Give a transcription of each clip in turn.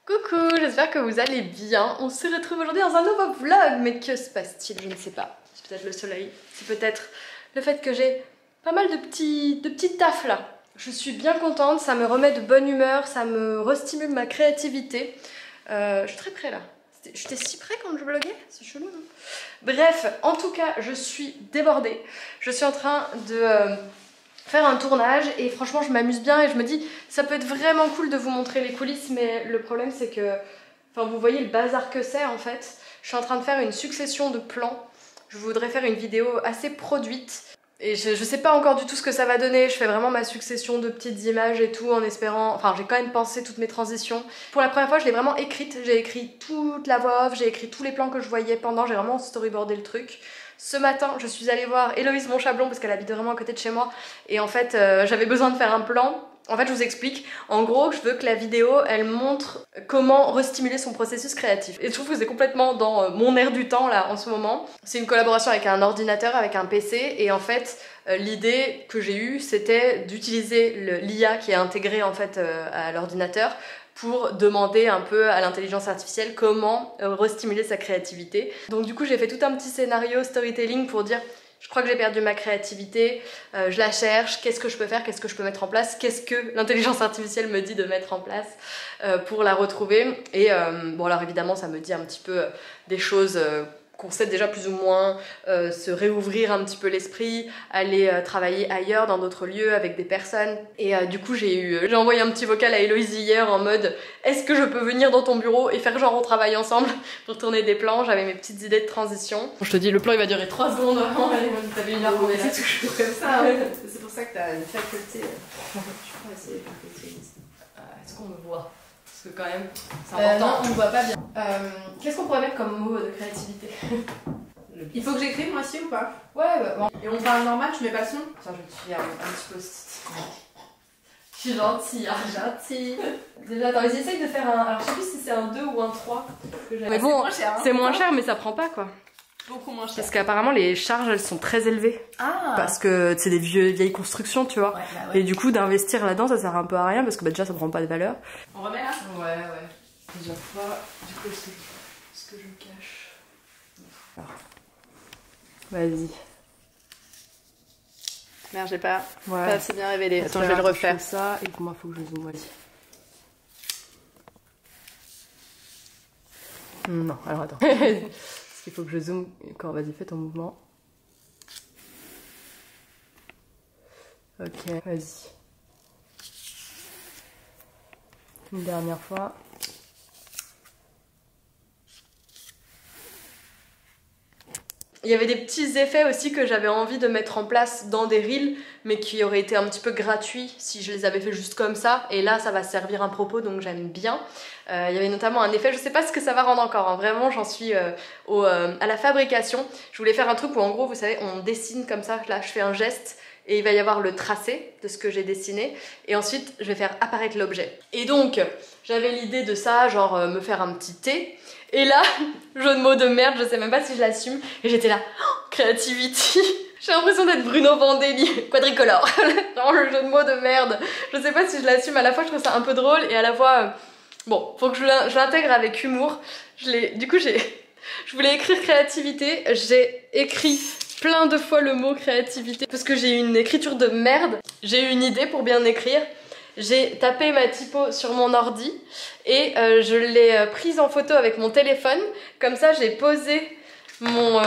Coucou, j'espère que vous allez bien. On se retrouve aujourd'hui dans un nouveau vlog, mais que se passe-t-il? Je ne sais pas. C'est peut-être le soleil, c'est peut-être le fait que j'ai pas mal de petits tafs là. Je suis bien contente, ça me remet de bonne humeur, ça me restimule ma créativité. Je suis très près là. J'étais si près quand je vloguais, c'est chelou non? Bref, en tout cas, je suis débordée. Je suis en train de faire un tournage et franchement je m'amuse bien et je me dis ça peut être vraiment cool de vous montrer les coulisses, mais le problème c'est que, enfin vous voyez le bazar que c'est en fait. Je suis en train de faire une succession de plans, je voudrais faire une vidéo assez produite et je sais pas encore du tout ce que ça va donner. Je fais vraiment ma succession de petites images et tout en espérant, enfin j'ai quand même pensé toutes mes transitions. Pour la première fois je l'ai vraiment écrite, j'ai écrit toute la voix off, j'ai écrit tous les plans que je voyais pendant, j'ai vraiment storyboardé le truc. Ce matin, je suis allée voir Héloïse Monchablon parce qu'elle habite vraiment à côté de chez moi et en fait j'avais besoin de faire un plan. En fait je vous explique, en gros je veux que la vidéo elle montre comment restimuler son processus créatif. Et je trouve que c'est complètement dans mon air du temps là en ce moment. C'est une collaboration avec un ordinateur, avec un PC et en fait l'idée que j'ai eue c'était d'utiliser l'IA qui est intégrée en fait à l'ordinateur pour demander un peu à l'intelligence artificielle comment restimuler sa créativité. Donc du coup j'ai fait tout un petit scénario storytelling pour dire je crois que j'ai perdu ma créativité, je la cherche, qu'est-ce que je peux faire, qu'est-ce que je peux mettre en place, qu'est-ce que l'intelligence artificielle me dit de mettre en place pour la retrouver. Et bon alors évidemment ça me dit un petit peu des choses qu'on sait déjà plus ou moins, se réouvrir un petit peu l'esprit, aller travailler ailleurs, dans d'autres lieux, avec des personnes. Et du coup j'ai envoyé un petit vocal à Héloïse hier en mode est-ce que je peux venir dans ton bureau et faire genre on travaille ensemble pour tourner des plans. J'avais mes petites idées de transition. Je te dis le plan il va durer 3 secondes avant, t'avais une heure pour c'est toujours comme ça, hein. C'est pour ça que t'as une faculté. Tu pourrais essayer de faire quelque chose. Est-ce qu'on me voit? Parce que quand même, c'est important. Non, on ne voit pas bien. Qu'est-ce qu'on pourrait mettre comme mot de créativité? Il faut que j'écrive moi aussi ou pas? Ouais, bah bon. Et on parle normal, je mets pas le son? Tiens, je vais te filer un petit post-it. Je suis gentille, hein. Gentil. Déjà, attends, j'essaye de faire un... Alors, je sais plus si c'est un 2 ou un 3. Mais bon, c'est moins cher, mais ça prend pas, quoi. Beaucoup moins cher. Parce qu'apparemment, les charges, elles sont très élevées. Ah. Parce que c'est des vieilles constructions, tu vois. Ouais, bah ouais. Et du coup, d'investir là-dedans, ça sert un peu à rien, parce que bah, déjà, ça prend pas de valeur. On remet là? Ouais. Plusieurs fois. Du coup, est-ce que je cache? Vas-y. Merde, j'ai pas Ouais. assez bien révélé. Attends, je vais le refaire. Ça, et moi, faut que je zoome. Vas-y. Non, alors attends. Parce qu'il faut que je zoome. Quand vas-y, fais ton mouvement. Ok, vas-y. Une dernière fois. Il y avait des petits effets aussi que j'avais envie de mettre en place dans des reels, mais qui auraient été un petit peu gratuits si je les avais fait juste comme ça. Et là, ça va servir un propos, donc j'aime bien. Il y avait notamment un effet, je sais pas ce que ça va rendre encore, hein. Vraiment j'en suis à la fabrication. Je voulais faire un truc où en gros, vous savez, on dessine comme ça, là je fais un geste, et il va y avoir le tracé de ce que j'ai dessiné, et ensuite je vais faire apparaître l'objet. Et donc, j'avais l'idée de ça, genre me faire un petit T. Et là, jeu de mots de merde, je sais même pas si je l'assume. Et j'étais là, oh, creativity. J'ai l'impression d'être Bruno Vandelli, quadricolore. Vraiment le jeu de mots de merde. Je sais pas si je l'assume, à la fois je trouve ça un peu drôle et à la fois... bon, faut que je l'intègre avec humour. Du coup, je voulais écrire créativité. J'ai écrit plein de fois le mot créativité parce que j'ai eu une écriture de merde. J'ai eu une idée pour bien écrire. J'ai tapé ma typo sur mon ordi et je l'ai prise en photo avec mon téléphone. Comme ça, j'ai posé mon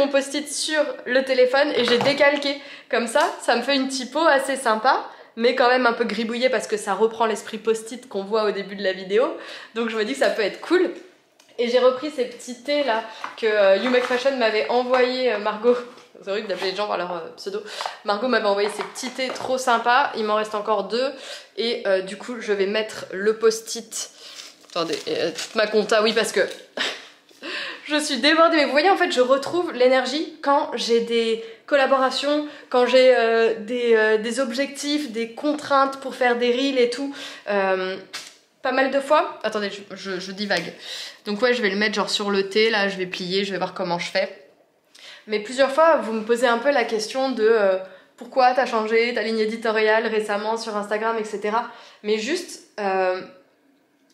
post-it sur le téléphone et j'ai décalqué. Comme ça me fait une typo assez sympa, mais quand même un peu gribouillée parce que ça reprend l'esprit post-it qu'on voit au début de la vidéo. Donc je me dis que ça peut être cool. Et j'ai repris ces petits T là que You Make Fashion m'avait envoyé, Margot. C'est horrible d'appeler les gens par leur pseudo. Margot m'avait envoyé ces petits T trop sympas. Il m'en reste encore 2. Et du coup, je vais mettre le post-it. Attendez, toute ma compta, oui, parce que je suis débordée. Mais vous voyez, en fait, je retrouve l'énergie quand j'ai des collaborations, quand j'ai des objectifs, des contraintes pour faire des reels et tout. Pas mal de fois. Attendez, je divague. Donc ouais, je vais le mettre genre sur le T. Là, je vais plier, je vais voir comment je fais. Mais plusieurs fois, vous me posez un peu la question de pourquoi t'as changé ta ligne éditoriale récemment sur Instagram, etc. Mais juste,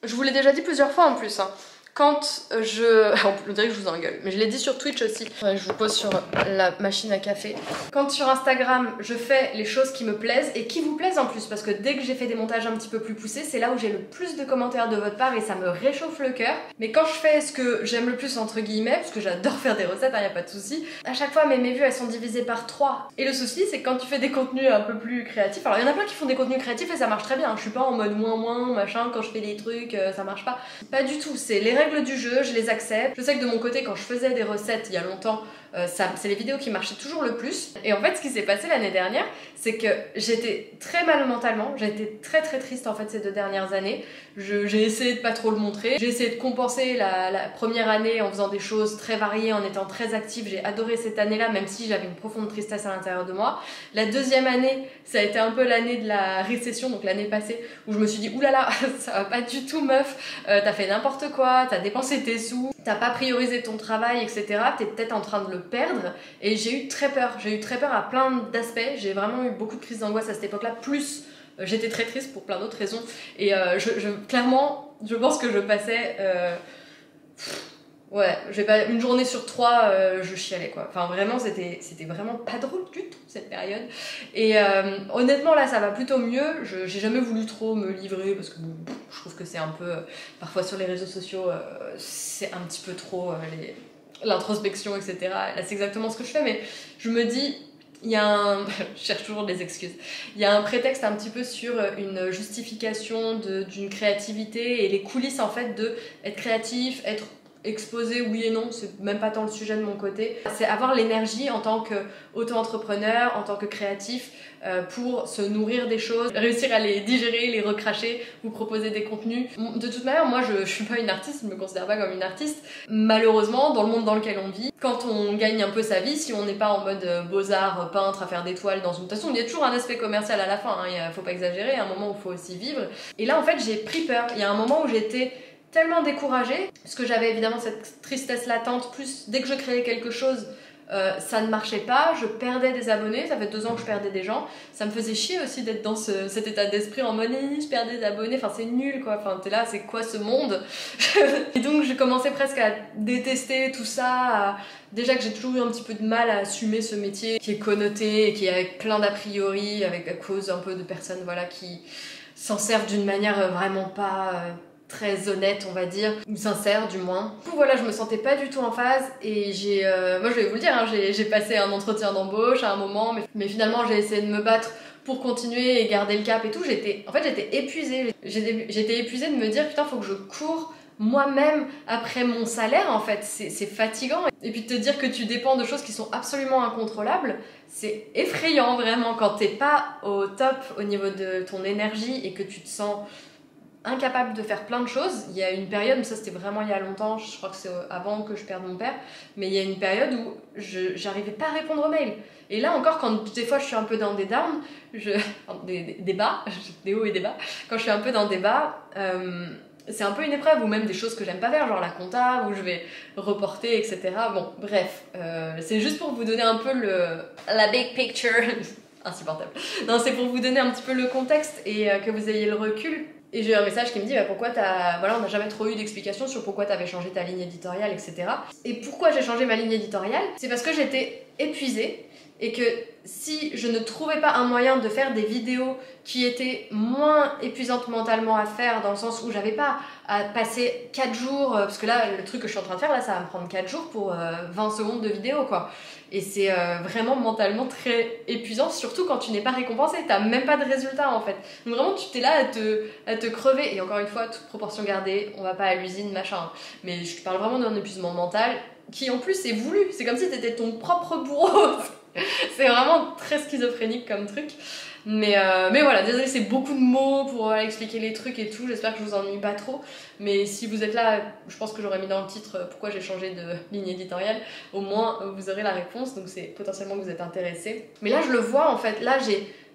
Je vous l'ai déjà dit plusieurs fois en plus, hein. Quand je... On dirait que je vous engueule, mais je l'ai dit sur Twitch aussi. Ouais, je vous pose sur la machine à café. Quand sur Instagram, je fais les choses qui me plaisent et qui vous plaisent en plus, parce que dès que j'ai fait des montages un petit peu plus poussés, c'est là où j'ai le plus de commentaires de votre part et ça me réchauffe le cœur. Mais quand je fais ce que j'aime le plus entre guillemets, parce que j'adore faire des recettes, hein, y a pas de souci, à chaque fois mes vues elles sont divisées par 3. Et le souci c'est que quand tu fais des contenus un peu plus créatifs, alors il y en a plein qui font des contenus créatifs et ça marche très bien, je suis pas en mode moins machin, quand je fais des trucs ça marche pas. Pas du tout, c'est les règles du jeu, je les accepte. Je sais que de mon côté, quand je faisais des recettes il y a longtemps, c'est les vidéos qui marchaient toujours le plus. Et en fait, ce qui s'est passé l'année dernière, c'est que j'étais très mal mentalement, j'ai été très triste en fait ces 2 dernières années. J'ai essayé de pas trop le montrer, j'ai essayé de compenser la première année en faisant des choses très variées, en étant très active. J'ai adoré cette année-là, même si j'avais une profonde tristesse à l'intérieur de moi. La deuxième année, ça a été un peu l'année de la récession, donc l'année passée, où je me suis dit oulala, ça va pas du tout meuf, t'as fait n'importe quoi, t'as dépensé tes sous, t'as pas priorisé ton travail, etc. T'es peut-être en train de le perdre. Et j'ai eu très peur à plein d'aspects. J'ai vraiment eu beaucoup de crises d'angoisse à cette époque-là, plus j'étais très triste pour plein d'autres raisons. Et clairement, je pense que je passais... ouais, j'ai pas une journée sur 3, je chialais quoi. Enfin vraiment, c'était vraiment pas drôle du tout cette période. Et honnêtement là, ça va plutôt mieux. J'ai jamais voulu trop me livrer parce que bon, je trouve que c'est un peu parfois sur les réseaux sociaux, c'est un petit peu trop l'introspection, etc. Là, c'est exactement ce que je fais, mais je me dis. Il y a un... je cherche toujours des excuses. Il y a un prétexte un petit peu sur une justification d'une créativité et les coulisses en fait de être créatif, être exposé oui et non, c'est même pas tant le sujet de mon côté. C'est avoir l'énergie en tant qu'auto-entrepreneur, en tant que créatif pour se nourrir des choses, réussir à les digérer, les recracher, vous proposer des contenus. De toute manière, moi je suis pas une artiste, je me considère pas comme une artiste. Malheureusement, dans le monde dans lequel on vit, quand on gagne un peu sa vie, si on n'est pas en mode beaux-arts, peintre, à faire des toiles dans une... De toute façon, il y a toujours un aspect commercial à la fin, hein, faut pas exagérer, il y a un moment où il faut aussi vivre. Et là en fait j'ai pris peur, il y a un moment où j'étais tellement découragée, parce que j'avais évidemment cette tristesse latente, plus dès que je créais quelque chose, ça ne marchait pas, je perdais des abonnés, ça fait 2 ans que je perdais des gens, ça me faisait chier aussi d'être dans cet état d'esprit en mode je perds des abonnés, enfin c'est nul quoi, enfin t'es là, c'est quoi ce monde? Et donc j'ai commencé presque à détester tout ça, déjà que j'ai toujours eu un petit peu de mal à assumer ce métier qui est connoté et qui est avec plein d'a priori, avec à cause un peu de personnes voilà, qui s'en servent d'une manière vraiment pas... très honnête on va dire, ou sincère du moins. Du coup voilà, je me sentais pas du tout en phase et moi je vais vous le dire, hein, j'ai passé un entretien d'embauche à un moment, mais finalement j'ai essayé de me battre pour continuer et garder le cap et tout. J'étais épuisée, j'étais épuisée de me dire putain faut que je cours moi-même après mon salaire en fait, c'est fatigant. Et puis de te dire que tu dépends de choses qui sont absolument incontrôlables, c'est effrayant vraiment quand t'es pas au top au niveau de ton énergie et que tu te sens incapable de faire plein de choses. Il y a une période, mais ça c'était vraiment il y a longtemps, je crois que c'est avant que je perde mon père, mais il y a une période où j'arrivais pas à répondre aux mails. Et là encore, quand des fois je suis un peu dans des downs, des bas, des hauts et des bas, quand je suis un peu dans des bas, c'est un peu une épreuve, ou même des choses que j'aime pas faire, genre la compta, où je vais reporter, etc. Bon, bref, c'est juste pour vous donner un peu la big picture. Insupportable. Non, c'est pour vous donner un petit peu le contexte et que vous ayez le recul. Et j'ai eu un message qui me dit bah, pourquoi voilà, on n'a jamais trop eu d'explication sur pourquoi t'avais changé ta ligne éditoriale, etc. Et pourquoi j'ai changé ma ligne éditoriale? C'est parce que j'étais épuisée et que si je ne trouvais pas un moyen de faire des vidéos qui étaient moins épuisantes mentalement à faire, dans le sens où j'avais pas à passer 4 jours, parce que là le truc que je suis en train de faire là ça va me prendre 4 jours pour 20 secondes de vidéo quoi. Et c'est vraiment mentalement très épuisant, surtout quand tu n'es pas récompensé, t'as même pas de résultat en fait. Donc vraiment tu t'es là à te crever, et encore une fois, toute proportion gardée, on va pas à l'usine, machin. Mais je te parle vraiment d'un épuisement mental qui en plus est voulu, c'est comme si t'étais ton propre bourreau. C'est vraiment très schizophrénique comme truc. Mais voilà, désolé, c'est beaucoup de mots pour expliquer les trucs et tout, j'espère que je vous ennuie pas trop. Mais si vous êtes là, je pense que j'aurais mis dans le titre pourquoi j'ai changé de ligne éditoriale, au moins vous aurez la réponse, donc c'est potentiellement que vous êtes intéressés. Mais là je le vois en fait, là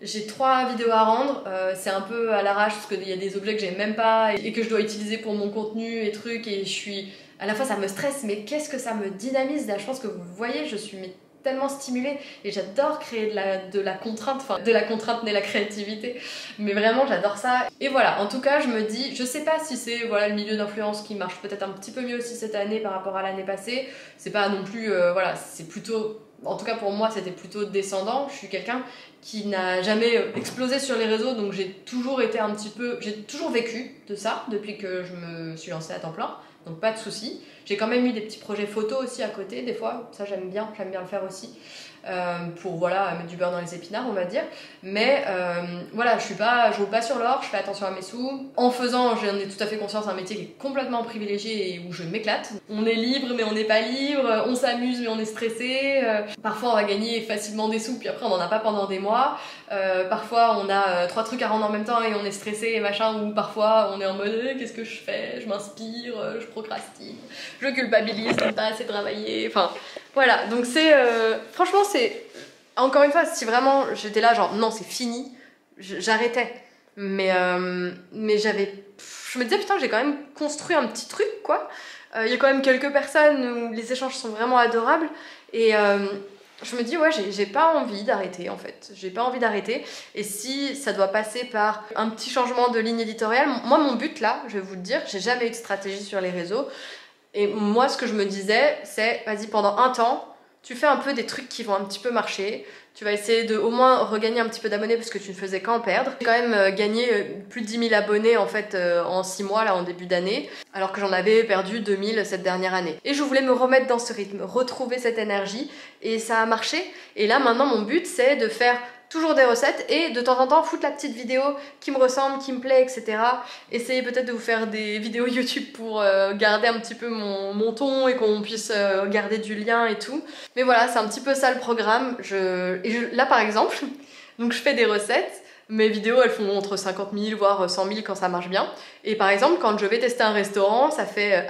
j'ai 3 vidéos à rendre, c'est un peu à l'arrache parce qu'il y a des objets que j'ai même pas et que je dois utiliser pour mon contenu et trucs, et je suis... À la fois ça me stresse, mais qu'est-ce que ça me dynamise là, je pense que vous le voyez, je suis tellement stimulée et j'adore créer de la contrainte, enfin de la contrainte naît la créativité, mais vraiment j'adore ça. Et voilà, en tout cas je me dis, je sais pas si c'est voilà, le milieu d'influence qui marche peut-être un petit peu mieux aussi cette année par rapport à l'année passée, c'est pas non plus, voilà, c'est plutôt, en tout cas pour moi c'était plutôt descendant, je suis quelqu'un qui n'a jamais explosé sur les réseaux, donc j'ai toujours été un petit peu, j'ai toujours vécu de ça depuis que je me suis lancée à temps plein, donc pas de soucis. J'ai quand même eu des petits projets photos aussi à côté, des fois, ça j'aime bien le faire aussi, pour voilà, mettre du beurre dans les épinards, on va dire. Mais voilà, je roule pas sur l'or, je fais attention à mes sous. En faisant, j'en ai tout à fait conscience, un métier qui est complètement privilégié et où je m'éclate. On est libre, mais on n'est pas libre, on s'amuse, mais on est stressé. Parfois, on va gagner facilement des sous, puis après, on n'en a pas pendant des mois. Parfois, on a 3 trucs à rendre en même temps et on est stressé et machin, ou parfois, on est en mode qu'est-ce que je fais, je m'inspire, je procrastine, je culpabilise de ne pas assez travailler. Enfin, voilà, donc c'est franchement c'est encore une fois si vraiment j'étais là genre non c'est fini, j'arrêtais. Mais je me disais putain j'ai quand même construit un petit truc quoi. Il y a quand même quelques personnes où les échanges sont vraiment adorables et je me dis ouais j'ai pas envie d'arrêter en fait. J'ai pas envie d'arrêter et si ça doit passer par un petit changement de ligne éditoriale, moi mon but là, je vais vous le dire, j'ai jamais eu de stratégie sur les réseaux. Et moi, ce que je me disais, c'est, vas-y, pendant un temps, tu fais un peu des trucs qui vont un petit peu marcher. Tu vas essayer de au moins regagner un petit peu d'abonnés parce que tu ne faisais qu'en perdre. J'ai quand même gagné plus de 10 000 abonnés en fait en 6 mois là en début d'année, alors que j'en avais perdu 2000 cette dernière année. Et je voulais me remettre dans ce rythme, retrouver cette énergie et ça a marché. Et là maintenant mon but c'est de faire toujours des recettes et de temps en temps foutre la petite vidéo qui me ressemble, qui me plaît, etc. Essayer peut-être de vous faire des vidéos YouTube pour garder un petit peu mon ton et qu'on puisse garder du lien et tout. Mais voilà, c'est un petit peu ça le programme. Là par exemple, donc je fais des recettes. Mes vidéos elles font entre 50 000 voire 100 000 quand ça marche bien. Et par exemple quand je vais tester un restaurant, ça fait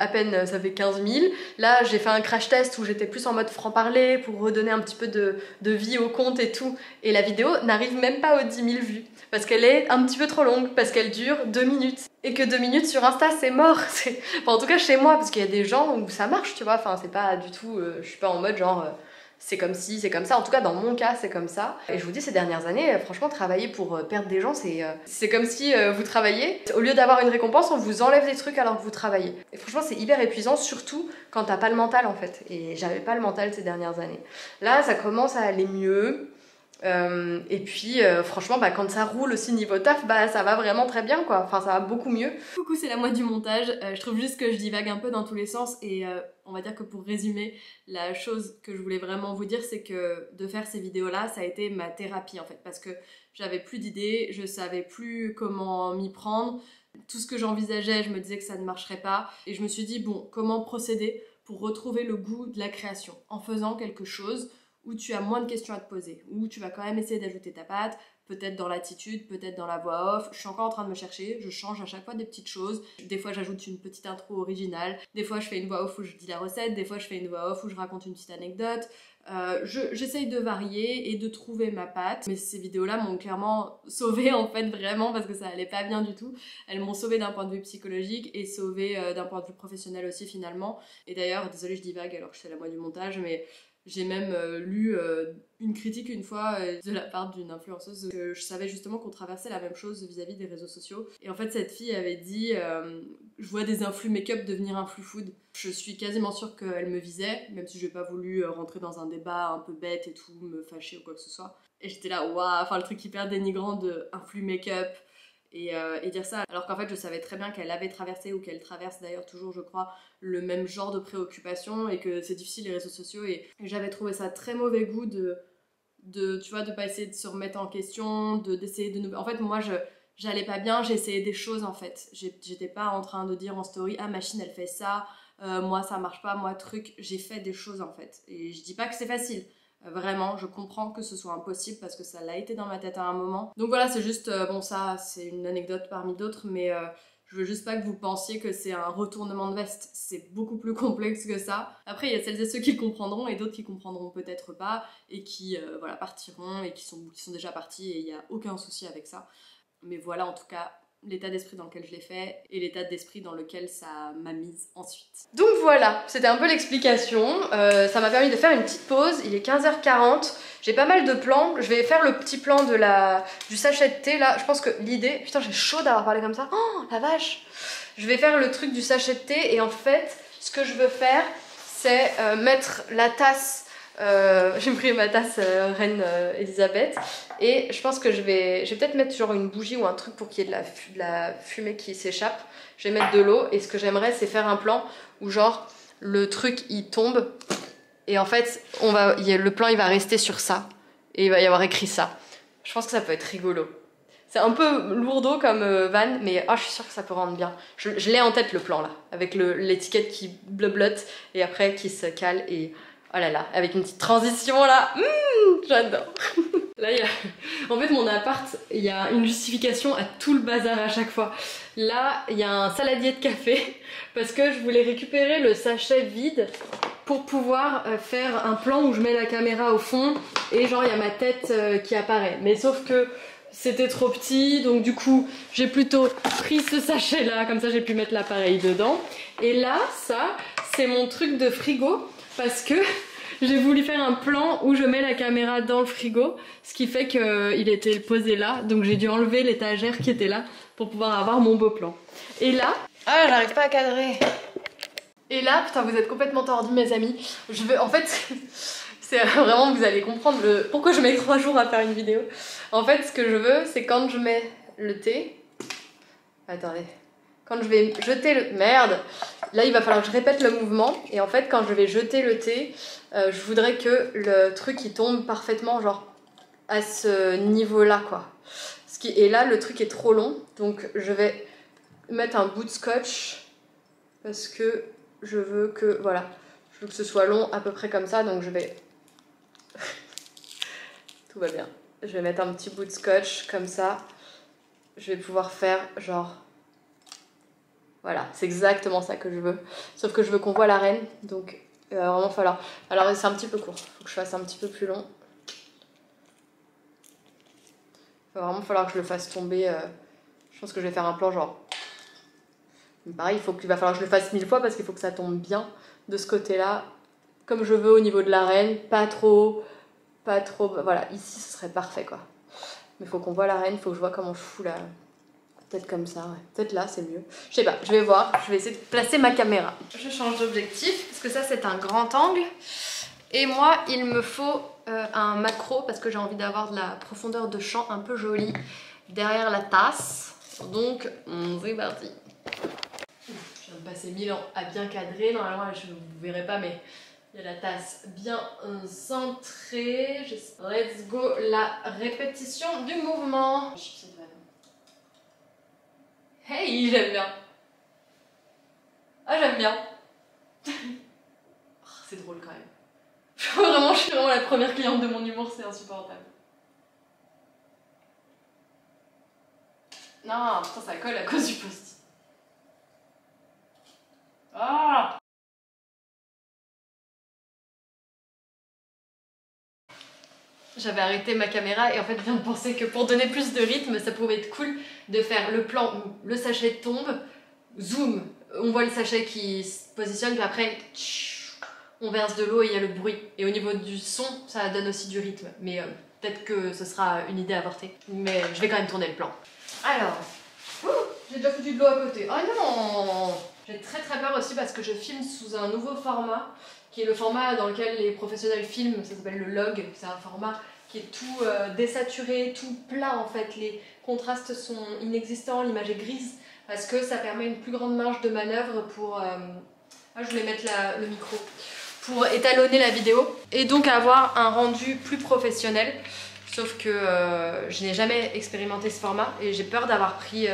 15 000. Là j'ai fait un crash test où j'étais plus en mode franc-parler pour redonner un petit peu de vie au compte et tout. Et la vidéo n'arrive même pas aux 10 000 vues. Parce qu'elle est un petit peu trop longue, parce qu'elle dure 2 minutes. Et que 2 minutes sur Insta c'est mort. Enfin, en tout cas chez moi, parce qu'il y a des gens où ça marche, tu vois. Enfin c'est pas du tout, je suis pas en mode genre... c'est comme si, c'est comme ça. En tout cas, dans mon cas, c'est comme ça. Et je vous dis, ces dernières années, franchement, travailler pour perdre des gens, c'est comme si vous travaillez. Au lieu d'avoir une récompense, on vous enlève des trucs alors que vous travaillez. Et franchement, c'est hyper épuisant, surtout quand t'as pas le mental, en fait. Et j'avais pas le mental ces dernières années. Là, ça commence à aller mieux. Et puis franchement quand ça roule aussi niveau taf ça va vraiment très bien quoi, enfin ça va beaucoup mieux. Coucou, c'est la moi du montage, je trouve juste que je divague un peu dans tous les sens et on va dire que pour résumer la chose que je voulais vraiment vous dire c'est que de faire ces vidéos là ça a été ma thérapie en fait parce que j'avais plus d'idées, je savais plus comment m'y prendre, tout ce que j'envisageais je me disais que ça ne marcherait pas et je me suis dit bon comment procéder pour retrouver le goût de la création en faisant quelque chose où tu as moins de questions à te poser, où tu vas quand même essayer d'ajouter ta patte, peut-être dans l'attitude, peut-être dans la voix off. Je suis encore en train de me chercher, je change à chaque fois des petites choses. Des fois j'ajoute une petite intro originale, des fois je fais une voix off où je dis la recette, des fois je fais une voix off où je raconte une petite anecdote. J'essaye de varier et de trouver ma patte. Mais ces vidéos-là m'ont clairement sauvée en fait vraiment parce que ça allait pas bien du tout. Elles m'ont sauvée d'un point de vue psychologique et sauvée d'un point de vue professionnel aussi finalement. Et d'ailleurs, désolée je divague alors que je fais la moi du montage, mais j'ai même lu une critique une fois de la part d'une influenceuse que je savais justement qu'on traversait la même chose vis-à-vis des réseaux sociaux. Et en fait, cette fille avait dit je vois des influx make-up devenir influx food. Je suis quasiment sûre qu'elle me visait, même si j'ai pas voulu rentrer dans un débat un peu bête et tout, me fâcher ou quoi que ce soit. Et j'étais là, waouh, enfin le truc hyper dénigrant de influx make-up. Et dire ça alors qu'en fait je savais très bien qu'elle avait traversé ou qu'elle traverse d'ailleurs toujours je crois le même genre de préoccupation et que c'est difficile les réseaux sociaux et j'avais trouvé ça très mauvais goût tu vois de pas essayer de se remettre en question d'essayer de en fait moi j'allais pas bien, j'ai essayé des choses en fait, j'étais pas en train de dire en story ah machine elle fait ça, moi ça marche pas, moi truc, j'ai fait des choses en fait et je dis pas que c'est facile. Vraiment, je comprends que ce soit impossible parce que ça l'a été dans ma tête à un moment. Donc voilà, c'est juste, bon ça c'est une anecdote parmi d'autres, mais je veux juste pas que vous pensiez que c'est un retournement de veste. C'est beaucoup plus complexe que ça. Après, il y a celles et ceux qui le comprendront et d'autres qui comprendront peut-être pas et qui voilà, partiront et qui sont déjà partis et il n'y a aucun souci avec ça. Mais voilà, en tout cas, l'état d'esprit dans lequel je l'ai fait et l'état d'esprit dans lequel ça m'a mise ensuite. Donc voilà, c'était un peu l'explication. Ça m'a permis de faire une petite pause. Il est 15h40. J'ai pas mal de plans. Je vais faire le petit plan du sachet de thé là. Je pense que l'idée... Putain, j'ai chaud d'avoir parlé comme ça. Oh, la vache! Je vais faire le truc du sachet de thé et en fait, ce que je veux faire, c'est mettre la tasse... j'ai pris ma tasse Reine Elisabeth et je pense que je vais peut-être mettre genre une bougie ou un truc pour qu'il y ait de la fumée qui s'échappe. Je vais mettre de l'eau et ce que j'aimerais c'est faire un plan où genre le truc il tombe et en fait le plan il va rester sur ça et il va y avoir écrit ça. Je pense que ça peut être rigolo. C'est un peu lourdeau comme van, mais je suis sûre que ça peut rendre bien. Je l'ai en tête le plan là, avec l'étiquette qui blablote et après qui se cale et oh là là, avec une petite transition là, j'adore. Là, en fait, mon appart, il y a une justification à tout le bazar à chaque fois. Là, il y a un saladier de café parce que je voulais récupérer le sachet vide pour pouvoir faire un plan où je mets la caméra au fond et genre il y a ma tête qui apparaît. Mais sauf que c'était trop petit, donc du coup j'ai plutôt pris ce sachet là, comme ça j'ai pu mettre l'appareil dedans. Et là, ça, c'est mon truc de frigo parce que j'ai voulu faire un plan où je mets la caméra dans le frigo, ce qui fait qu'il était posé là, donc j'ai dû enlever l'étagère qui était là pour pouvoir avoir mon beau plan. Et là... Ah, j'arrive pas à cadrer. Et là, putain, vous êtes complètement tordus mes amis. En fait, c'est vraiment, vous allez comprendre pourquoi je mets 3 jours à faire une vidéo. En fait, ce que je veux, c'est quand je mets le thé... Attendez... Quand je vais jeter le... Merde! Là, il va falloir que je répète le mouvement. Et en fait, quand je vais jeter le thé, je voudrais que le truc, il tombe parfaitement, genre, à ce niveau-là, quoi. Et là, le truc est trop long. Donc, je vais mettre un bout de scotch. Parce que je veux que... Voilà. Je veux que ce soit long, à peu près comme ça. Donc, je vais... Tout va bien. Je vais mettre un petit bout de scotch, comme ça. Je vais pouvoir faire, genre... Voilà, c'est exactement ça que je veux. Sauf que je veux qu'on voit la reine, donc il va vraiment falloir... Alors c'est un petit peu court, il faut que je fasse un petit peu plus long. Il va vraiment falloir que je le fasse tomber. Je pense que je vais faire un plan genre... Pareil, il va falloir que je le fasse 1000 fois parce qu'il faut que ça tombe bien de ce côté-là. Comme je veux au niveau de la reine, pas trop... Voilà, ici ce serait parfait quoi. Mais il faut qu'on voit la reine, il faut que je vois comment je fous la... Peut-être comme ça, ouais. Peut-être là, c'est mieux. Je sais pas, je vais voir. Je vais essayer de placer ma caméra. Je change d'objectif, parce que ça, c'est un grand angle. Et moi, il me faut un macro, parce que j'ai envie d'avoir de la profondeur de champ un peu jolie derrière la tasse. Donc, c'est parti. Je viens de passer 1000 ans à bien cadrer. Normalement, je ne vous verrai pas, mais il y a la tasse bien centrée. Let's go, la répétition du mouvement. Hey, j'aime bien. Ah, j'aime bien. Oh, c'est drôle quand même. Je suis vraiment la première cliente de mon humour, c'est insupportable. Non, putain, ça colle à cause du post-it. Ah! J'avais arrêté ma caméra et en fait je viens de penser que pour donner plus de rythme, ça pouvait être cool de faire le plan où le sachet tombe, zoom, on voit le sachet qui se positionne, puis après on verse de l'eau et il y a le bruit. Et au niveau du son, ça donne aussi du rythme. Mais peut-être que ce sera une idée à porter. Mais je vais quand même tourner le plan. Alors, j'ai déjà foutu de l'eau à côté. Oh non! J'ai très très peur aussi parce que je filme sous un nouveau format qui est le format dans lequel les professionnels filment, ça s'appelle le log, c'est un format qui est tout désaturé, tout plat en fait, les contrastes sont inexistants, l'image est grise, parce que ça permet une plus grande marge de manœuvre pour... je voulais mettre le micro, pour étalonner la vidéo, et donc avoir un rendu plus professionnel, sauf que je n'ai jamais expérimenté ce format, et j'ai peur d'avoir fait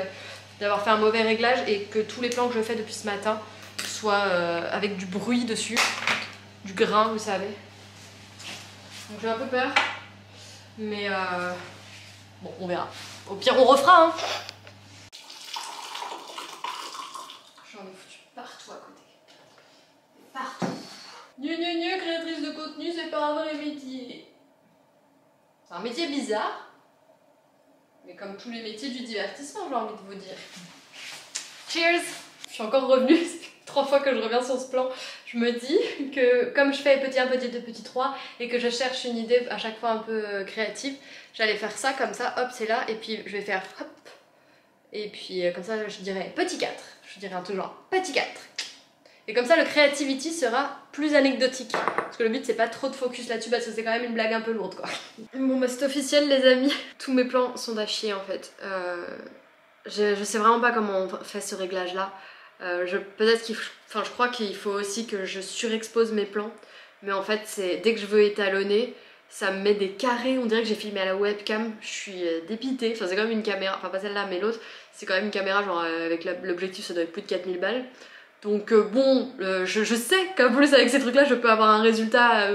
un mauvais réglage, et que tous les plans que je fais depuis ce matin soient avec du bruit dessus. Du grain, vous savez. Donc j'ai un peu peur. Mais bon, on verra. Au pire, on refera, hein. J'en ai foutu partout à côté. Partout. Créatrice de contenu, c'est pas un vrai métier. C'est un métier bizarre. Mais comme tous les métiers du divertissement, j'ai envie de vous dire. Cheers! Je suis encore revenue, c'est 3 fois que je reviens sur ce plan. Je me dis que comme je fais petit 1, petit 2, petit 3 et que je cherche une idée à chaque fois un peu créative, j'allais faire ça comme ça, hop c'est là, et puis je vais faire hop. Et puis comme ça je dirais petit 4, je dirais un truc genre petit 4. Et comme ça le creativity sera plus anecdotique. Parce que le but c'est pas trop de focus là-dessus parce que c'est quand même une blague un peu lourde quoi. Bon bah c'est officiel les amis, tous mes plans sont à chier en fait. Je sais vraiment pas comment on fait ce réglage là. Peut-être qu'il je crois qu'il faut aussi que je surexpose mes plans. Mais en fait c'est dès que je veux étalonner, ça me met des carrés, on dirait que j'ai filmé à la webcam, je suis dépitée. Enfin c'est quand même une caméra, enfin pas celle-là mais l'autre, c'est quand même une caméra genre avec l'objectif ça doit être plus de 4000 balles. Donc bon, je sais qu'en plus avec ces trucs là je peux avoir un résultat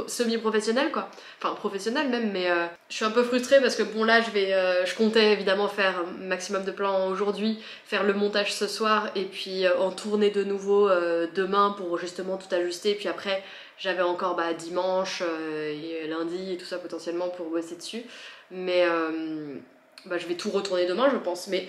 semi-professionnel quoi. Enfin professionnel même, mais je suis un peu frustrée parce que bon là je comptais évidemment faire un maximum de plans aujourd'hui, faire le montage ce soir et puis en tourner de nouveau demain pour justement tout ajuster. Et puis après j'avais encore dimanche et lundi et tout ça potentiellement pour bosser dessus. Mais je vais tout retourner demain je pense. Mais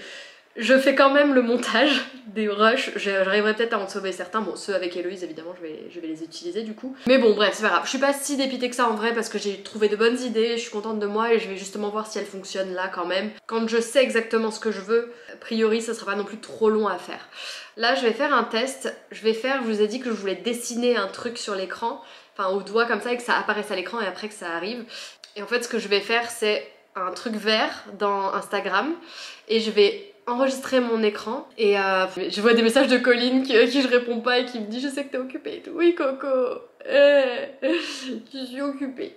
je fais quand même le montage des rushs, j'arriverai peut-être à en sauver certains, bon ceux avec Héloïse évidemment je vais les utiliser du coup. Mais bon bref c'est pas grave, je suis pas si dépitée que ça en vrai parce que j'ai trouvé de bonnes idées, je suis contente de moi et je vais justement voir si elles fonctionnent là quand même. Quand je sais exactement ce que je veux, a priori ça sera pas non plus trop long à faire. Là je vais faire un test, je vous ai dit que je voulais dessiner un truc sur l'écran, enfin au doigt comme ça et que ça apparaisse à l'écran et après que ça arrive. Et en fait ce que je vais faire c'est un truc vert dans Instagram et je vais enregistrer mon écran et je vois des messages de Colline qui je réponds pas et qui me dit je sais que t'es occupée et tout. Oui Coco, je suis occupée.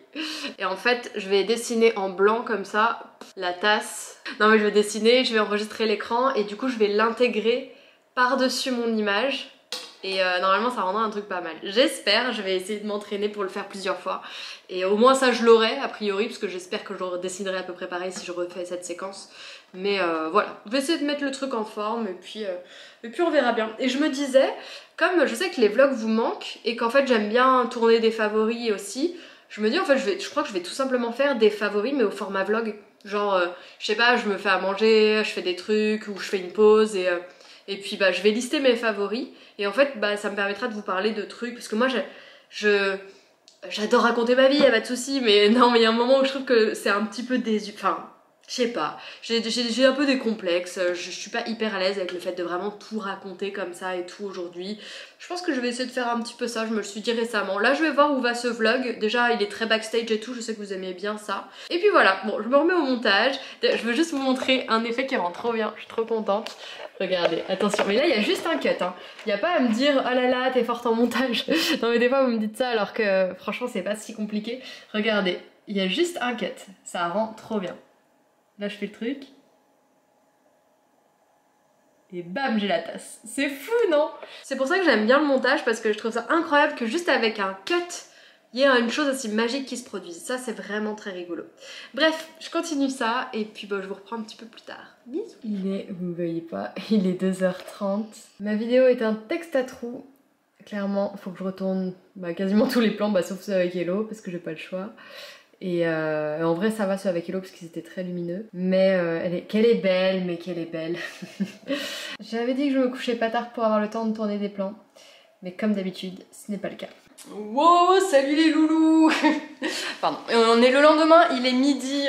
Et en fait je vais dessiner en blanc comme ça la tasse. Non mais je vais dessiner, je vais enregistrer l'écran et du coup je vais l'intégrer par-dessus mon image. Et normalement ça rendra un truc pas mal. J'espère, je vais essayer de m'entraîner pour le faire plusieurs fois. Et au moins ça je l'aurai a priori, parce que j'espère que je le dessinerai à peu près pareil si je refais cette séquence. Mais voilà, je vais essayer de mettre le truc en forme et puis on verra bien. Et je me disais, comme je sais que les vlogs vous manquent et qu'en fait j'aime bien tourner des favoris aussi, je me dis en fait je crois que je vais tout simplement faire des favoris mais au format vlog. Genre, je sais pas, je me fais à manger, je fais des trucs ou je fais une pause et puis je vais lister mes favoris et en fait ça me permettra de vous parler de trucs parce que moi j'adore raconter ma vie, y a pas de souci, mais non mais il y a un moment où je trouve que c'est un petit peu désu... Enfin, je sais pas, j'ai un peu des complexes, je suis pas hyper à l'aise avec le fait de vraiment tout raconter comme ça et tout aujourd'hui. Je pense que je vais essayer de faire un petit peu ça, je me le suis dit récemment. Là je vais voir où va ce vlog, déjà il est très backstage et tout, je sais que vous aimez bien ça. Et puis voilà, bon je me remets au montage, je veux juste vous montrer un effet qui rend trop bien, je suis trop contente. Regardez, attention, mais là il y a juste un cut, hein. Il n'y a pas à me dire oh là là t'es forte en montage. Non mais des fois vous me dites ça alors que franchement c'est pas si compliqué. Regardez, il y a juste un cut, ça rend trop bien. Là je fais le truc. Et bam j'ai la tasse. C'est fou non? C'est pour ça que j'aime bien le montage parce que je trouve ça incroyable que juste avec un cut il y a une chose aussi magique qui se produise. Ça c'est vraiment très rigolo. Bref, je continue ça et puis je vous reprends un petit peu plus tard. Bisous. Vous ne voyez pas, il est 2h30. Ma vidéo est un texte à trous. Clairement, il faut que je retourne quasiment tous les plans, sauf ceux avec Hello parce que j'ai pas le choix. Et en vrai ça va ceux avec Hello parce qu'ils étaient très lumineux. Mais qu'elle est belle, mais qu'elle est belle. J'avais dit que je me couchais pas tard pour avoir le temps de tourner des plans. Mais comme d'habitude, ce n'est pas le cas. Wow, salut les loulous. Pardon, on est le lendemain, il est midi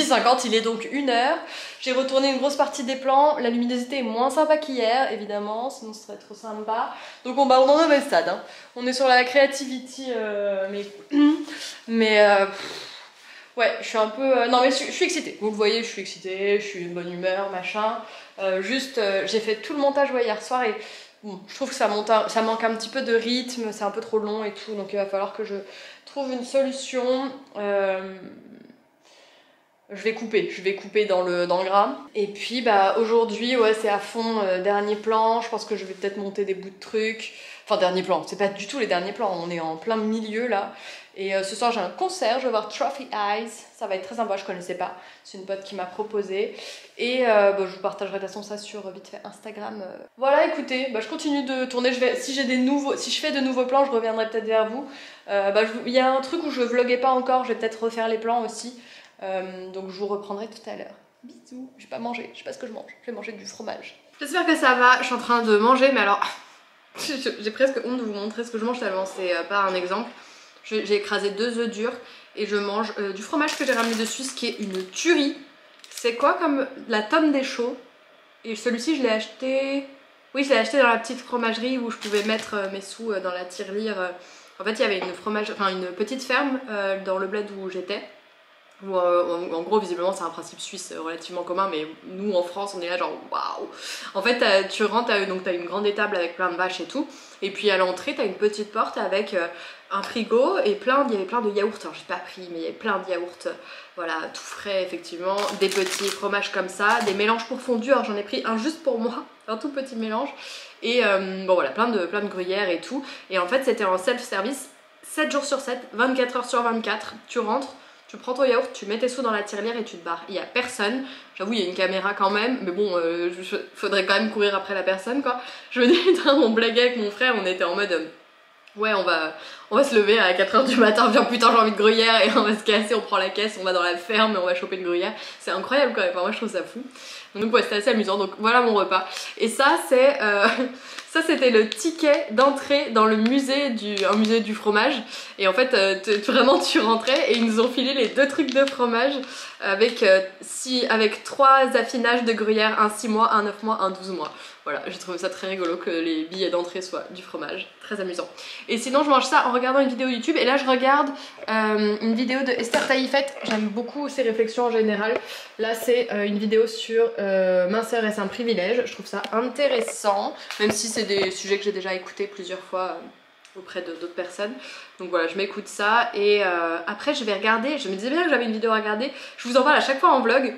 50, il est donc 1h. J'ai retourné une grosse partie des plans, la luminosité est moins sympa qu'hier, évidemment, sinon ce serait trop sympa. Donc on en est au même stade, hein. On est sur la creativity, ouais, je suis un peu... non mais je suis excitée, vous le voyez, je suis excitée, je suis de bonne humeur, machin. J'ai fait tout le montage hier soir et... Bon, je trouve que ça manque un petit peu de rythme, c'est un peu trop long et tout, donc il va falloir que je trouve une solution. Je vais couper dans le gras. Et puis aujourd'hui, ouais, c'est à fond dernier plan, je pense que je vais peut-être monter des bouts de trucs. Enfin, dernier plan, c'est pas du tout les derniers plans, on est en plein milieu là. Et ce soir j'ai un concert, je vais voir Trophy Eyes, ça va être très sympa, je connaissais pas, c'est une pote qui m'a proposé. Et je vous partagerai de toute façon ça sur vite fait Instagram. Voilà, écoutez, je continue de tourner, si je fais de nouveaux plans, je reviendrai peut-être vers vous. Il y a un truc où je vloguais pas encore, je vais peut-être refaire les plans aussi. Donc je vous reprendrai tout à l'heure. Bisous. Je vais pas manger, je sais pas ce que je mange. Je vais manger du fromage. J'espère que ça va, je suis en train de manger, mais alors j'ai presque honte de vous montrer ce que je mange tellement c'est pas un exemple. J'ai écrasé 2 œufs durs et je mange du fromage que j'ai ramené de Suisse qui est une tuerie. C'est quoi comme la tome des chauds. Et celui-ci je l'ai acheté... Oui, je l'ai acheté dans la petite fromagerie où je pouvais mettre mes sous dans la tirelire. En fait il y avait une petite ferme dans le bled où j'étais. Où, en gros visiblement c'est un principe suisse relativement commun, mais nous en France on est là genre waouh. En fait tu rentres, donc t'as une grande étable avec plein de vaches et tout, et puis à l'entrée t'as une petite porte avec un frigo et il y avait plein de yaourts. Alors j'ai pas pris mais il y avait plein de yaourts, voilà, tout frais effectivement, des petits fromages comme ça, des mélanges pour fondu. Alors j'en ai pris un juste pour moi, un tout petit mélange, et bon voilà, plein de gruyères et tout. Et en fait c'était en self-service 7 jours sur 7, 24 heures sur 24. Tu rentres, tu prends ton yaourt, tu mets tes sous dans la tirelire et tu te barres. Il n'y a personne. J'avoue, il y a une caméra quand même, mais bon, faudrait quand même courir après la personne, quoi. Je me dis, on blaguait avec mon frère, on était en mode... ouais, on va se lever à 4 h du matin, bien putain j'ai envie de gruyère, et on va se casser, on prend la caisse, on va dans la ferme et on va choper une gruyère. C'est incroyable quand même, enfin, moi je trouve ça fou. Donc ouais, c'était assez amusant, donc voilà mon repas. Et ça c'est... ça c'était le ticket d'entrée dans le musée du fromage. Et en fait vraiment tu rentrais et ils nous ont filé les 2 trucs de fromage avec 3 affinages de gruyère, un 6 mois, un 9 mois, un 12 mois. Voilà, j'ai trouvé ça très rigolo que les billets d'entrée soient du fromage, très amusant. Et sinon je mange ça en regardant une vidéo YouTube, et là je regarde une vidéo de Esther Taïfet. J'aime beaucoup ses réflexions en général. Là c'est une vidéo sur minceur et c'est un privilège. Je trouve ça intéressant, même si c'est des sujets que j'ai déjà écoutés plusieurs fois auprès d'autres personnes. Donc voilà, je m'écoute ça, et après je vais regarder, je me disais bien que j'avais une vidéo à regarder, je vous en parle à chaque fois en vlog,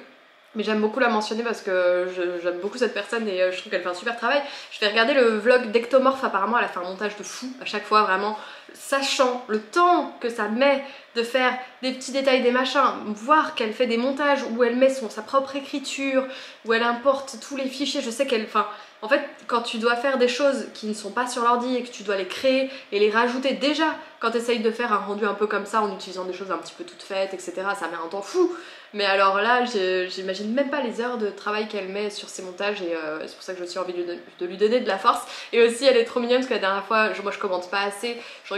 mais j'aime beaucoup la mentionner parce que j'aime beaucoup cette personne et je trouve qu'elle fait un super travail. Je vais regarder le vlog d'Ectomorph, apparemment elle a fait un montage de fou à chaque fois, vraiment, sachant le temps que ça met de faire des petits détails, des machins, voir qu'elle fait des montages où elle met sa propre écriture, où elle importe tous les fichiers. Je sais qu'elle... Enfin, en fait, quand tu dois faire des choses qui ne sont pas sur l'ordi et que tu dois les créer et les rajouter, déjà, quand tu essayes de faire un rendu un peu comme ça en utilisant des choses un petit peu toutes faites, etc., ça met un temps fou. Mais alors là, j'imagine même pas les heures de travail qu'elle met sur ses montages, et c'est pour ça que j'ai aussi envie de lui donner de la force. Et aussi, elle est trop mignonne parce que la dernière fois, moi je commente pas assez, je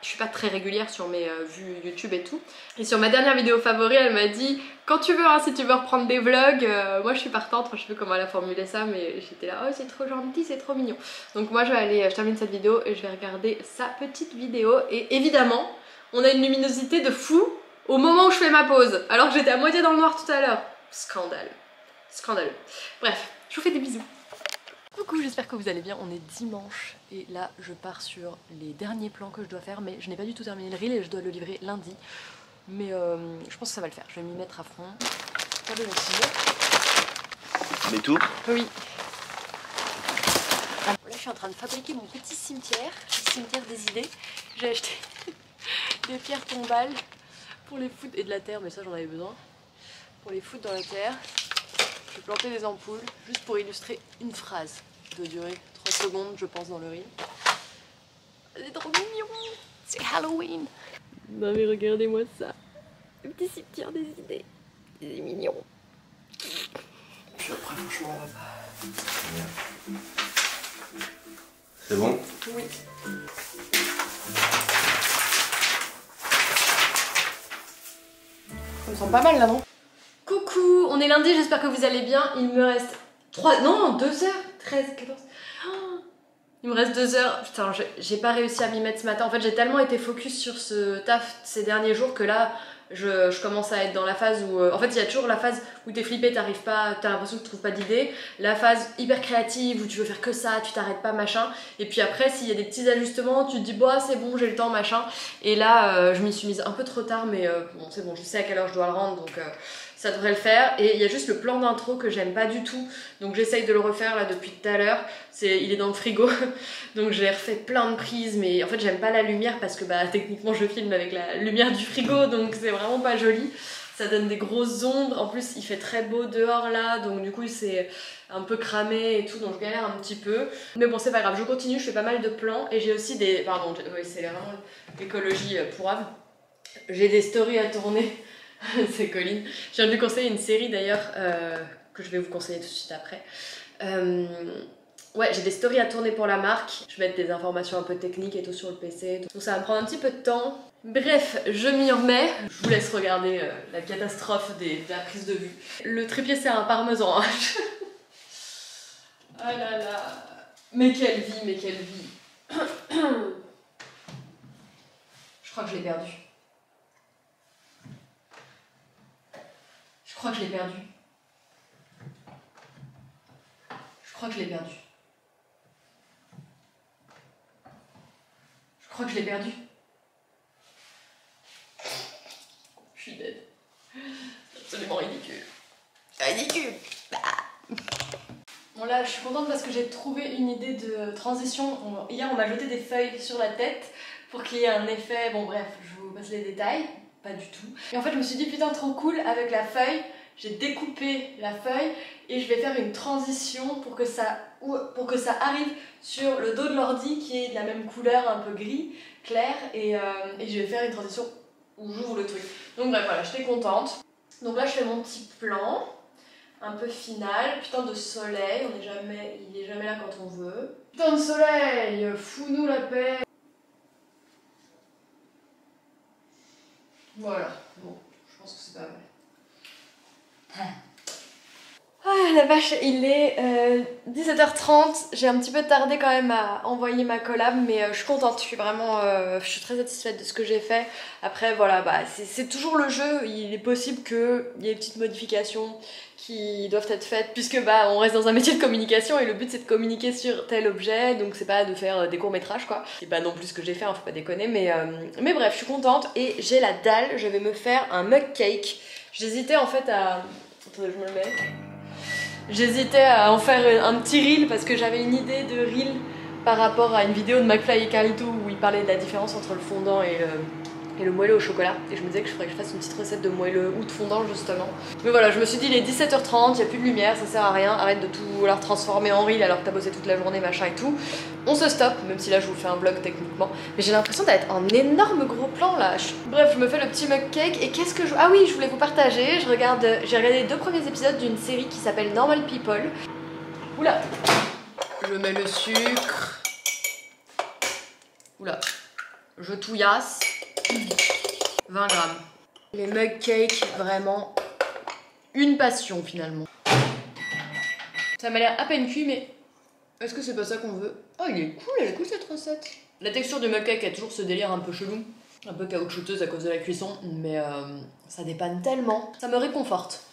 suis pas très régulière sur mes vues YouTube et tout. Et sur ma dernière vidéo favori, elle m'a dit quand tu veux, hein, si tu veux reprendre des vlogs, moi je suis partante. Je sais plus comment elle a formulé ça, mais j'étais là, oh c'est trop gentil, c'est trop mignon. Donc moi je termine cette vidéo et je vais regarder sa petite vidéo. Et évidemment, on a une luminosité de fou au moment où je fais ma pause, alors que j'étais à moitié dans le noir tout à l'heure. Scandale. Scandaleux. Bref, je vous fais des bisous. Coucou, j'espère que vous allez bien. On est dimanche et là je pars sur les derniers plans que je dois faire, mais je n'ai pas du tout terminé le reel et je dois le livrer lundi. Mais je pense que ça va le faire, je vais m'y mettre à fond. Regardez mon ciseau. Mais tout? Oui. Là je suis en train de fabriquer mon petit cimetière, le cimetière des idées. J'ai acheté des pierres tombales pour les foutre, et de la terre, mais ça j'en avais besoin, pour les foutre dans la terre. J'ai planté des ampoules juste pour illustrer une phrase qui doit durer 3 secondes je pense dans le reel. C'est trop mignon, c'est Halloween. Non mais regardez-moi ça, le petit cimetière des idées, c'est mignon. Puis après franchement c'est bon? Oui. Ça me semble pas mal là, non? Coucou, on est lundi, j'espère que vous allez bien. Il me reste 2 heures, 13, 14... Oh, il me reste 2 heures. Putain, j'ai pas réussi à m'y mettre ce matin. En fait, j'ai tellement été focus sur ce taf ces derniers jours que là, je commence à être dans la phase où... en fait, il y a toujours la phase où t'es flippé, t'arrives pas, t'as l'impression que tu trouves pas d'idées. La phase hyper créative où tu veux faire que ça, tu t'arrêtes pas, machin. Et puis après, s'il y a des petits ajustements, tu te dis, bah c'est bon, j'ai le temps, machin. Et là, je m'y suis mise un peu trop tard, mais bon, c'est bon, je sais à quelle heure je dois le rendre, donc... ça devrait le faire. Et il y a juste le plan d'intro que j'aime pas du tout, donc j'essaye de le refaire là depuis tout à l'heure. Il est dans le frigo donc j'ai refait plein de prises, mais en fait j'aime pas la lumière parce que bah techniquement je filme avec la lumière du frigo, donc c'est vraiment pas joli, ça donne des grosses ombres. En plus il fait très beau dehors là, donc du coup c'est un peu cramé et tout, donc je galère un petit peu, mais bon c'est pas grave, je continue, je fais pas mal de plans. Et j'ai aussi oui c'est vraiment l'écologie pourrave, j'ai des stories à tourner C'est Colline. Je viens de lui conseiller une série d'ailleurs, que je vais vous conseiller tout de suite après. Ouais, j'ai des stories à tourner pour la marque. Je vais mettre des informations un peu techniques et tout sur le PC. Donc ça va me prendre un petit peu de temps. Bref, je m'y remets. Je vous laisse regarder la catastrophe de la prise de vue. Le trépied, c'est un parmesan. Ah là là. Mais quelle vie, mais quelle vie. Je crois que je l'ai perdu. Je crois que je l'ai perdu. Je crois que je l'ai perdu. Je crois que je l'ai perdu. Je suis dead. C'est absolument ridicule. Ridicule. Bon là, je suis contente parce que j'ai trouvé une idée de transition. Hier, on m'a jeté des feuilles sur la tête pour qu'il y ait un effet. Bon bref, je vous passe les détails. Pas du tout. Et en fait, je me suis dit putain, trop cool avec la feuille. J'ai découpé la feuille et je vais faire une transition pour que ça arrive sur le dos de l'ordi qui est de la même couleur, un peu gris, clair, et je vais faire une transition où j'ouvre le truc. Donc bref, voilà, j'étais contente. Donc là, je fais mon petit plan, un peu final. Putain de soleil, il est jamais là quand on veut. Putain de soleil, fous-nous la paix. Voilà, bon, je pense que c'est pas mal. Ah la vache, il est 17h30, j'ai un petit peu tardé quand même à envoyer ma collab, mais je suis contente, je suis très satisfaite de ce que j'ai fait. Après voilà, bah, c'est toujours le jeu, il est possible qu'il y ait des petites modifications qui doivent être faites, puisque bah, on reste dans un métier de communication et le but c'est de communiquer sur tel objet, donc c'est pas de faire des courts-métrages quoi. C'est pas non plus ce que j'ai fait, hein, faut pas déconner, mais bref, je suis contente et j'ai la dalle, je vais me faire un mug cake. J'hésitais en fait à... Attendez, je me le mets. J'hésitais à en faire un petit reel parce que j'avais une idée de reel par rapport à une vidéo de McFly et Carlito où il parlait de la différence entre le fondant et le moelleux au chocolat. Et je me disais que je ferais que je fasse une petite recette de moelleux ou de fondant justement. Mais voilà, je me suis dit il est 17h30, il n'y a plus de lumière, ça sert à rien, arrête de tout vouloir transformer en reel alors que t'as bossé toute la journée machin et tout. On se stoppe, même si là je vous fais un vlog techniquement. Mais j'ai l'impression d'être un énorme gros plan là. Bref, je me fais le petit mug cake et qu'est-ce que je... Ah oui, je voulais vous partager, j'ai regardé les 2 premiers épisodes d'une série qui s'appelle Normal People. Oula. Je mets le sucre. Oula. Je touillasse. 20 grammes. Les mug cakes, vraiment une passion finalement. Ça m'a l'air à peine cuit, mais est-ce que c'est pas ça qu'on veut? Oh, elle est cool cette recette. La texture du mug cake a toujours ce délire un peu chelou, un peu caoutchouteuse à cause de la cuisson, mais ça dépanne tellement, ça me réconforte.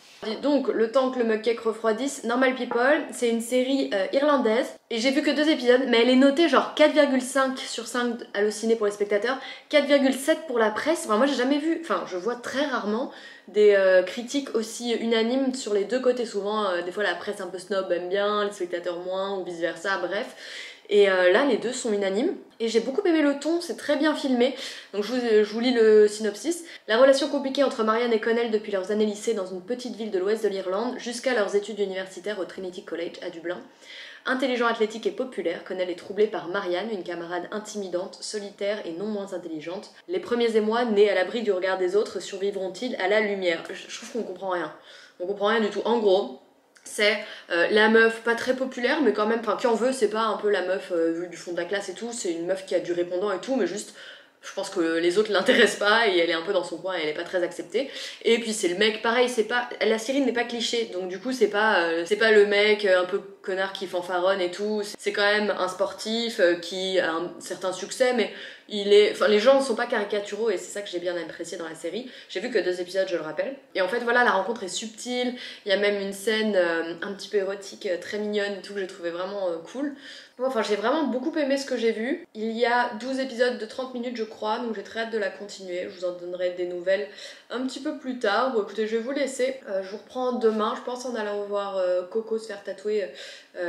Donc, le temps que le mug cake refroidisse, Normal People, c'est une série irlandaise. Et j'ai vu que 2 épisodes, mais elle est notée genre 4,5 sur 5 hallucinés pour les spectateurs, 4,7 pour la presse. Enfin, moi j'ai jamais vu, enfin je vois très rarement des critiques aussi unanimes sur les 2 côtés. Souvent, des fois la presse un peu snob aime bien, les spectateurs moins, ou vice versa, bref. Et là, les 2 sont unanimes. Et j'ai beaucoup aimé le ton, c'est très bien filmé. Donc je vous lis le synopsis. La relation compliquée entre Marianne et Connell depuis leurs années lycée dans une petite ville de l'ouest de l'Irlande jusqu'à leurs études universitaires au Trinity College à Dublin. Intelligent, athlétique et populaire, Connell est troublé par Marianne, une camarade intimidante, solitaire et non moins intelligente. Les premiers émois, nés à l'abri du regard des autres, survivront-ils à la lumière? Je trouve qu'on comprend rien. On comprend rien du tout. En gros... c'est la meuf pas très populaire mais quand même, enfin qui en veut, c'est pas un peu la meuf vue du fond de la classe et tout, c'est une meuf qui a du répondant et tout mais juste je pense que les autres l'intéressent pas et elle est un peu dans son coin et elle est pas très acceptée. Et puis c'est le mec pareil, c'est pas, la série n'est pas cliché donc du coup c'est pas le mec un peu connard qui fanfaronne et tout, c'est quand même un sportif qui a un certain succès mais les gens ne sont pas caricaturaux et c'est ça que j'ai bien apprécié dans la série. J'ai vu que 2 épisodes, je le rappelle. Et en fait voilà, la rencontre est subtile, il y a même une scène un petit peu érotique, très mignonne et tout que j'ai trouvé vraiment cool. Enfin j'ai vraiment beaucoup aimé ce que j'ai vu. Il y a 12 épisodes de 30 minutes je crois, donc j'ai très hâte de la continuer. Je vous en donnerai des nouvelles un petit peu plus tard. Bon écoutez, je vais vous laisser. Je vous reprends demain, je pense en allant voir Coco se faire tatouer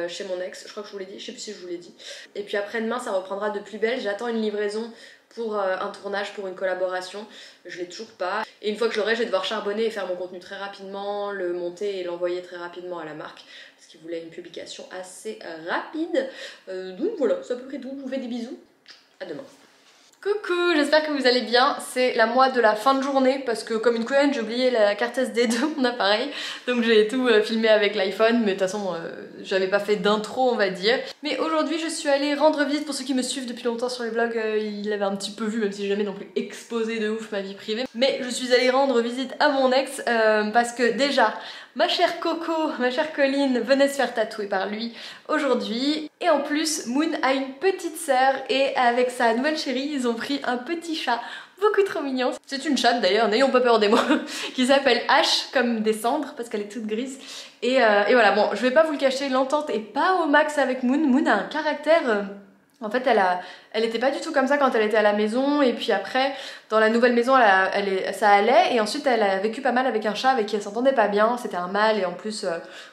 chez mon ex. Je crois que je vous l'ai dit, je sais plus si je vous l'ai dit. Et puis après-demain ça reprendra de plus belle. J'attends une livraison pour un tournage, pour une collaboration. Je l'ai toujours pas. Et une fois que je l'aurai, je vais devoir charbonner et faire mon contenu très rapidement, le monter et l'envoyer très rapidement à la marque. Parce qu'ils voulaient une publication assez rapide. Donc voilà, c'est à peu près tout. Je vous fais des bisous. À demain. Coucou, j'espère que vous allez bien. C'est la moi de la fin de journée parce que comme une conne j'ai oublié la carte SD de mon appareil, donc j'ai tout filmé avec l'iPhone, mais de toute façon j'avais pas fait d'intro on va dire. Mais aujourd'hui je suis allée rendre visite, pour ceux qui me suivent depuis longtemps sur les blogs, ils l'avaient un petit peu vu, même si j'ai jamais non plus exposé de ouf ma vie privée. Mais je suis allée rendre visite à mon ex parce que déjà ma chère Coco, ma chère Colline venait se faire tatouer par lui aujourd'hui. Et en plus, Moon a une petite sœur et avec sa nouvelle chérie, ils ont pris un petit chat beaucoup trop mignon. C'est une chatte d'ailleurs, n'ayons pas peur des mots, qui s'appelle H comme des cendres parce qu'elle est toute grise. Et voilà, bon, je vais pas vous le cacher, l'entente est pas au max avec Moon. Moon a un caractère... En fait, elle était pas du tout comme ça quand elle était à la maison, et puis après, dans la nouvelle maison, ça allait, et ensuite elle a vécu pas mal avec un chat avec qui elle s'entendait pas bien, c'était un mâle, et en plus,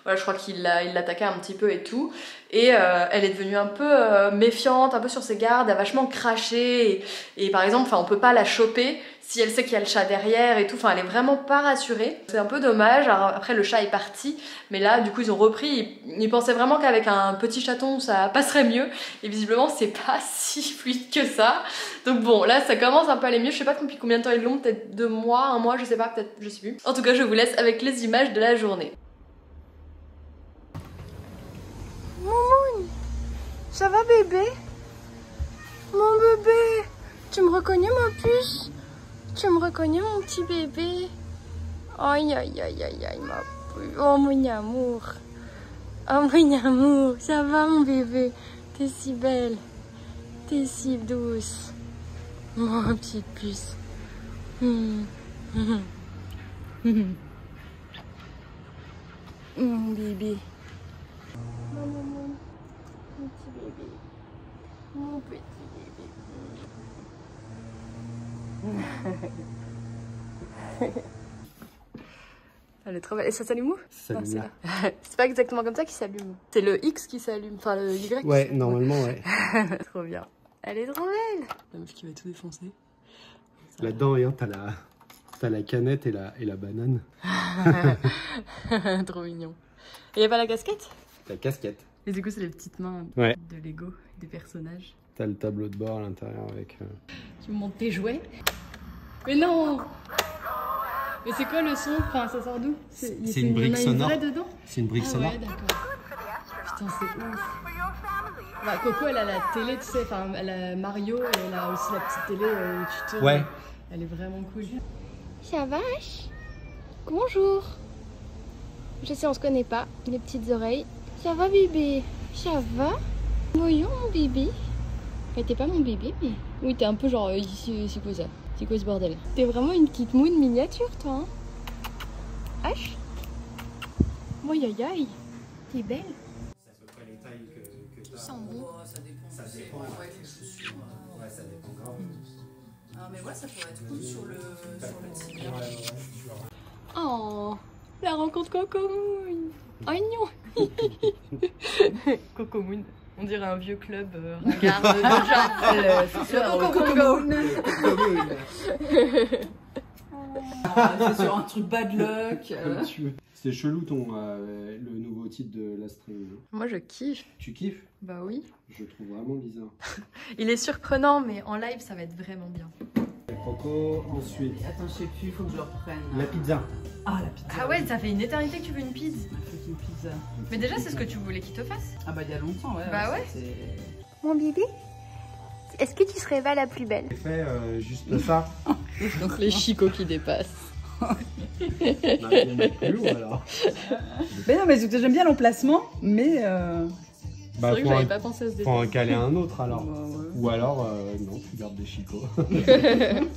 voilà, je crois qu'il l'attaquait un petit peu et tout, et elle est devenue un peu méfiante, un peu sur ses gardes, elle a vachement craché, et par exemple, on peut pas la choper si elle sait qu'il y a le chat derrière et tout, elle est vraiment pas rassurée. C'est un peu dommage. Alors, après le chat est parti, mais là du coup ils ont repris, ils pensaient vraiment qu'avec un petit chaton ça passerait mieux, et visiblement c'est pas si fluide que ça. Donc bon, là ça commence un peu à aller mieux, je sais pas depuis combien de temps ils l'ont, peut-être 2 mois, 1 mois, je sais pas, peut-être, je sais plus. En tout cas je vous laisse avec les images de la journée. Moumoun, ça va bébé? Mon bébé, tu me reconnais ma puce? Tu me reconnais mon petit bébé? Aïe aïe aïe aïe aïe ma puce. Oh mon amour. Oh mon amour. Ça va mon bébé? T'es si belle. T'es si douce. Mon petite puce. Mon bébé. Mon petit bébé. Mon petit bébé. Elle est trop belle. Et ça s'allume où? Ça s'allume là. C'est pas exactement comme ça qu'il s'allume. C'est le X qui s'allume, enfin le Y. Ouais, normalement, ouais. Trop bien. Elle est trop belle. La meuf qui va tout défoncer. Là-dedans, regarde, t'as la canette et la banane. Trop mignon. Et y'a pas la casquette? La casquette. Et du coup, c'est les petites mains Ouais. de Lego, des personnages. T'as le tableau de bord à l'intérieur avec... Tu me montres tes jouets? Mais non! Mais c'est quoi le son? Enfin, ça sort d'où? C'est une brique sonore. Dedans? C'est une brique sonore. Ouais, d'accord. Putain, c'est ouf. Bah, Coco, elle a la télé, tu sais, enfin, elle a Mario et elle a aussi la petite télé où tu tournes. Ouais. Elle est vraiment cool. Ça va? Bonjour. Je sais, on se connaît pas. Les petites oreilles. Ça va bébé? Ça va? Voyons mon bébé. Enfin, t'es pas mon bébé, mais... Oui, t'es un peu genre... c'est quoi ça? C'est quoi ce bordel? T'es vraiment une petite moune miniature, toi, hein? H? Aïe aïe aïe. T'es belle. C'est à peu près les tailles que Tu sens bon. Ça dépend. Ça dépend. Ouais, les chaussures. Ouais, ça dépend grave. Ah, mais ouais, ça pourrait être cool sur le tibia. Oh, la rencontre Coco Moon. Oh non. Coco Moon. On dirait un vieux club regarde déjà. C'est sur un truc bad luck. Comme tu veux. C'est chelou le nouveau titre de la stream. Moi je kiffe. Tu kiffes? Bah oui. Je trouve vraiment bizarre. Il est surprenant, mais en live ça va être vraiment bien. Coco, ensuite. Attends, je sais plus, il faut que je le reprenne. La pizza. Ah, la pizza. Ah ouais, ça fait une éternité que tu veux une pizza. Une pizza. Mais déjà c'est ce que tu voulais qu'il te fasse. Ah bah il y a longtemps, ouais. Bah ouais. Mon bébé, est-ce que tu serais pas la plus belle? J'ai fait juste ça. Donc les chicots qui dépassent. Plus lourd alors. Mais non, mais j'aime bien l'emplacement, mais... C'est vrai que j'avais pas pensé à ce Faut en détail. caler un autre alors. Bah, ouais. Ou alors, non, tu gardes des chicots. Faites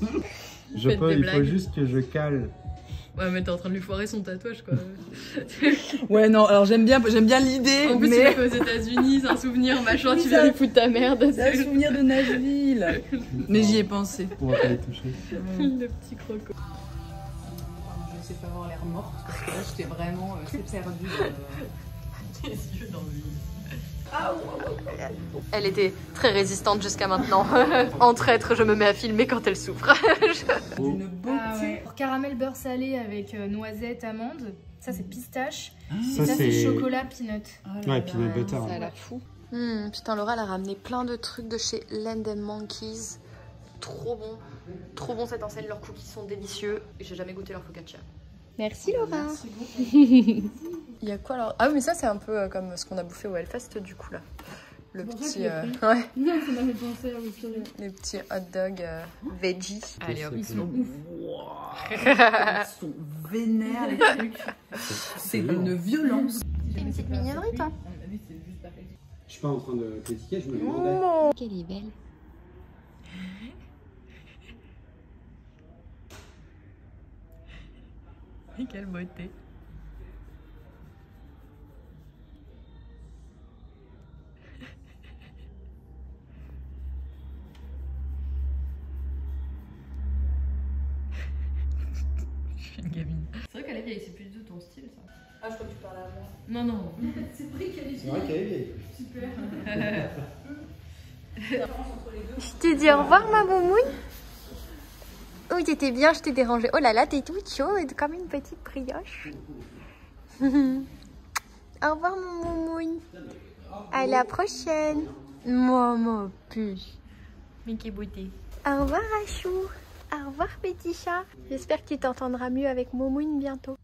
Il des faut blagues. juste que je cale. Ouais, mais t'es en train de lui foirer son tatouage quoi. Ouais, non, alors j'aime bien l'idée, En plus, tu mais... l'as fait aux États-Unis, c'est un souvenir, machin, tu viens lui foutre ta merde. C'est un souvenir de Nashville. Mais j'y ai pensé. On va pas les toucher. Le petit croco. Je sais pas avoir l'air morte, parce que là j'étais vraiment perdu. Les yeux dans le vide. Elle était très résistante jusqu'à maintenant. En traître, je me mets à filmer quand elle souffre. Une beauté. Ah ouais. Caramel beurre salé avec noisette, amande. Ça c'est pistache. Ça, Et ça c'est c'est- chocolat peanut. Ouais, peanut butter. Ça a l'air fou. Putain, Laura elle a ramené plein de trucs de chez Land & Monkeys. trop bon cette enseigne, leurs cookies sont délicieux. J'ai jamais goûté leur focaccia. Merci Laura. Il y a quoi alors? Ah oui, mais ça c'est un peu comme ce qu'on a bouffé au Hellfest du coup là. Le petit, ouais. Non, ça m'avait pensé à vous. Les petits hot dogs veggie. Allez hop. Ils sont ouf. Ils sont vénères les trucs. C'est une violence. Une petite mignonnerie toi. Je suis pas en train de critiquer, je me demandais. Qu'elle est belle. Et quelle beauté. Je suis une gamine. C'est vrai qu'elle est vieille, c'est plus du tout ton style ça. Ah, je crois que tu parles à moi. Non, non. C'est vrai qu'elle est vieille. Je t'ai dit au revoir ma moumoune. Oui, t'étais bien, je t'ai dérangé. Oh là là, t'es toute chaude comme une petite brioche. Au revoir mon moumoune. À la prochaine. Maman puce. Mais quelle beauté. Au revoir Achou. Au revoir petit chat. J'espère que tu t'entendras mieux avec Momoun bientôt.